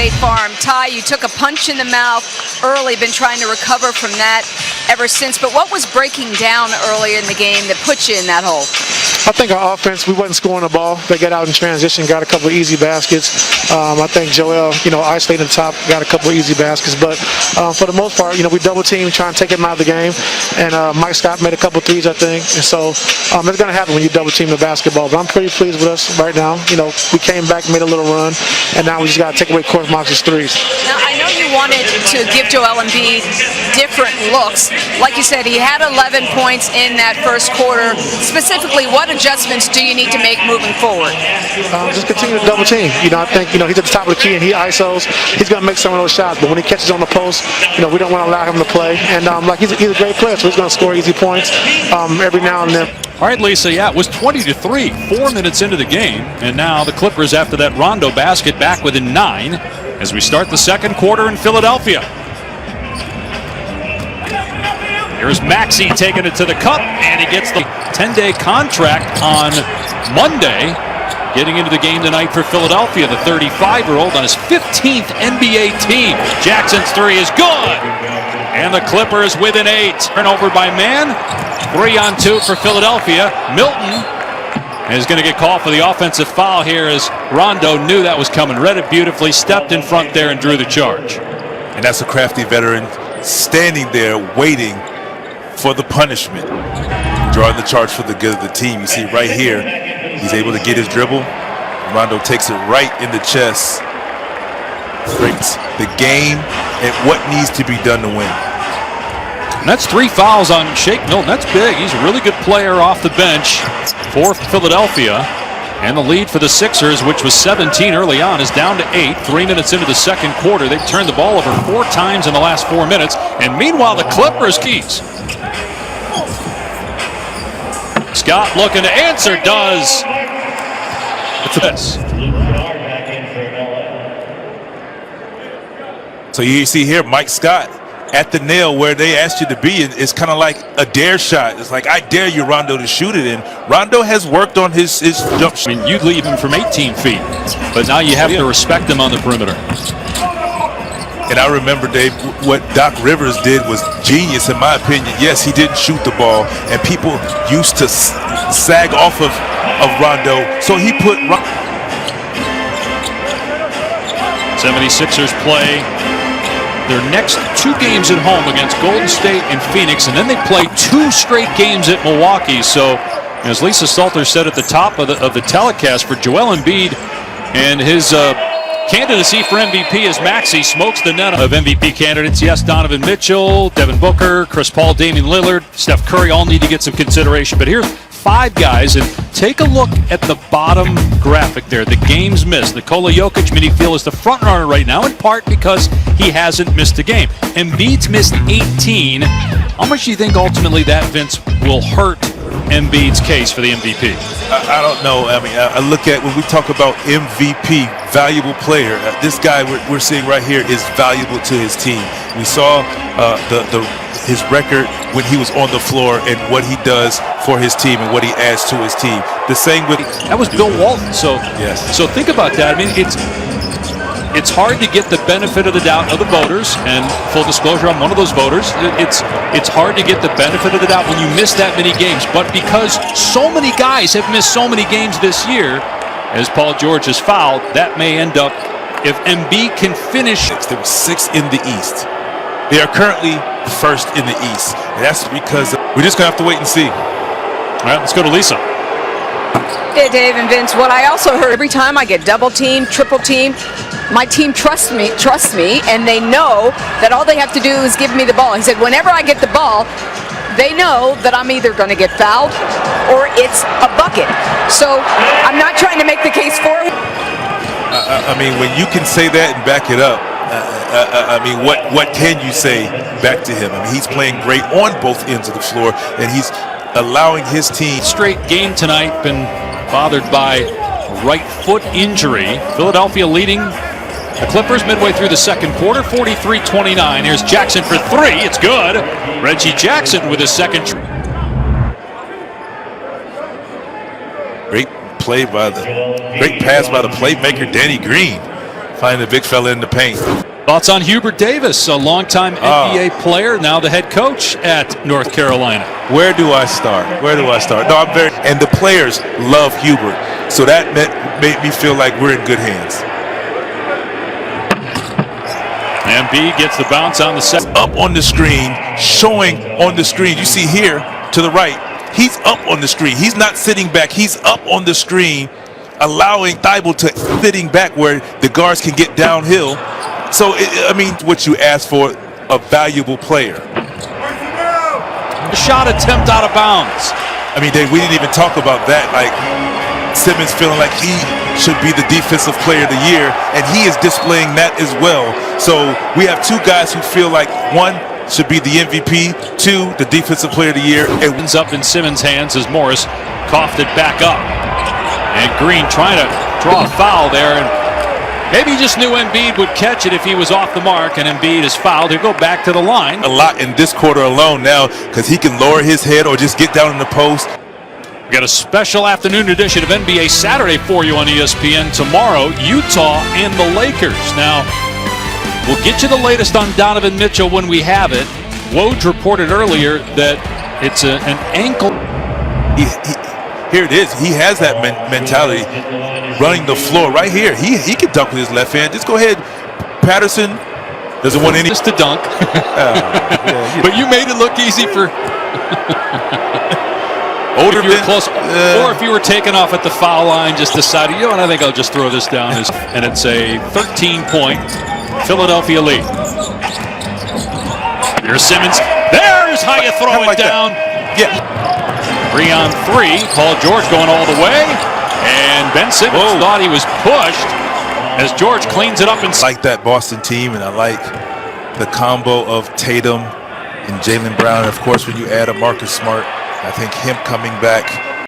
State Farm. Ty, you took a punch in the mouth early, been trying to recover from that ever since. But what was breaking down earlier in the game that put you in that hole? I think our offense, we wasn't scoring the ball. They got out in transition, got a couple of easy baskets. I think Joel, isolated the top, got a couple of easy baskets. But for the most part, we double team, trying to take him out of the game. And Mike Scott made a couple of threes, I think. And so it's going to happen when you double team the basketball. But I'm pretty pleased with us right now. We came back, made a little run, and now we just got to take away Court Mox's threes. Now, I know you wanted to give Joel Embiid different looks. Like you said, he had 11 points in that first quarter. Specifically, what adjustments do you need to make moving forward? Just continue to double team. I think, he's at the top of the key and he ISOs. He's going to make some of those shots. But when he catches on the post, we don't want to allow him to play. And he's a great player, so he's going to score easy points every now and then. All right, Lisa, it was 20-3, 4 minutes into the game. And now the Clippers, after that Rondo basket, back within 9 as we start the second quarter in Philadelphia. Here's Maxey taking it to the cup, and he gets the 10-day contract on Monday. Getting into the game tonight for Philadelphia, the 35-year-old on his 15th NBA team. Jackson's three is good, and the Clippers within 8. Turnover by Man. 3-on-2 for Philadelphia. Milton is going to get called for the offensive foul here as Rondo knew that was coming. Read it beautifully, stepped in front there and drew the charge. And that's a crafty veteran standing there waiting for the punishment, drawing the charge for the good of the team. You see right here, he's able to get his dribble. Rondo takes it right in the chest, breaks the game and what needs to be done to win. And that's 3 fouls on Shake Milton. That's big. He's a really good player off the bench for Philadelphia. And the lead for the Sixers, which was 17 early on, is down to 8. 3 minutes into the second quarter. They've turned the ball over 4 times in the last 4 minutes. And meanwhile, the Clippers keys. Scott looking to answer, does. This. So you see here, Mike Scott at the nail where they asked you to be. It's kind of like a dare shot. It's like, I dare you, Rondo, to shoot it. And Rondo has worked on his jump shot. I mean, you'd leave him from 18 feet, but now you have to respect him on the perimeter. And I remember, Dave, what Doc Rivers did was genius, in my opinion. Yes, he didn't shoot the ball, and people used to sag off of Rondo. So he put 76ers play their next 2 games at home against Golden State and Phoenix, and then they play 2 straight games at Milwaukee. So, as Lisa Salter said at the top of the telecast, for Joel Embiid and his candidacy for MVP as Maxey smokes the net of MVP candidates. Yes, Donovan Mitchell, Devin Booker, Chris Paul, Damian Lillard, Steph Curry all need to get some consideration. But here's 5 guys, and take a look at the bottom graphic there. The games missed. Nikola Jokic, many feel, is the front runner right now, in part because he hasn't missed a game. Embiid's missed 18. How much do you think ultimately that, Vince, will hurt Embiid's case for the MVP? I don't know. I mean, I look at when we talk about MVP, valuable player. This guy we're seeing right here is valuable to his team. We saw his record when he was on the floor and what he does for his team and what he adds to his team. The same with that was Bill Walton. So yes. So think about that. I mean, it's hard to get the benefit of the doubt of the voters, and full disclosure, I'm one of those voters. It's hard to get the benefit of the doubt when you miss that many games. But because so many guys have missed so many games this year, as Paul George has fouled, that may end up, if Embiid can finish. They were 6th in the East. They are currently 1st in the East. And that's because we're just going to have to wait and see. All right, let's go to Lisa. Hey, Dave and Vince, what I also heard, every time I get double team, triple team, my team trusts me, and they know that all they have to do is give me the ball. He said, whenever I get the ball, they know that I'm either going to get fouled or it's a bucket. So I'm not trying to make the case for him. I mean, when you can say that and back it up, I mean, what can you say back to him? I mean, he's playing great on both ends of the floor, and he's allowing his team. Straight game tonight, been bothered by right foot injury. Philadelphia leading the Clippers midway through the second quarter, 43-29. Here's Jackson for 3. It's good. Reggie Jackson with his second. Great pass by the playmaker Danny Green. Finding the big fella in the paint. Thoughts on Hubert Davis, a longtime NBA player, now the head coach at North Carolina? Where do I start? Where do I start? No, I'm very, and the players love Hubert, so that made me feel like we're in good hands. Embiid gets the bounce on the set. Up on the screen, showing on the screen. You see here to the right, he's up on the screen. He's not sitting back. He's up on the screen, allowing Thibault to sitting back where the guards can get downhill. So, I mean, what you ask for, a valuable player. A shot attempt out of bounds. I mean, we didn't even talk about that. Like, Simmons feeling like he should be the defensive player of the year, and he is displaying that as well. So we have two guys who feel like one should be the MVP, two, the defensive player of the year. It ends up in Simmons' hands as Morris coughed it back up. And Green trying to draw a foul there, and maybe he just knew Embiid would catch it if he was off the mark, and Embiid is fouled. He'll go back to the line. A lot in this quarter alone now, because he can lower his head or just get down in the post. We got a special afternoon edition of NBA Saturday for you on ESPN. Tomorrow, Utah and the Lakers. Now, we'll get you the latest on Donovan Mitchell when we have it. Woj reported earlier that it's an ankle. Here it is. He has that mentality, running the floor right here. He can dunk with his left hand. Just go ahead. Patterson doesn't want any. Just to dunk. But you made it look easy for. If you were close, or if you were taken off at the foul line, just decided, you know what, I think I'll just throw this down. And it's a 13-point Philadelphia lead. Here's Simmons. There's how you throw it down. That. Yeah. 3 on 3. Paul George going all the way. And Ben Simmons thought he was pushed as George cleans it up. And I like that Boston team, and I like the combo of Tatum and Jaylen Brown. And of course, when you add a Marcus Smart, I think him coming back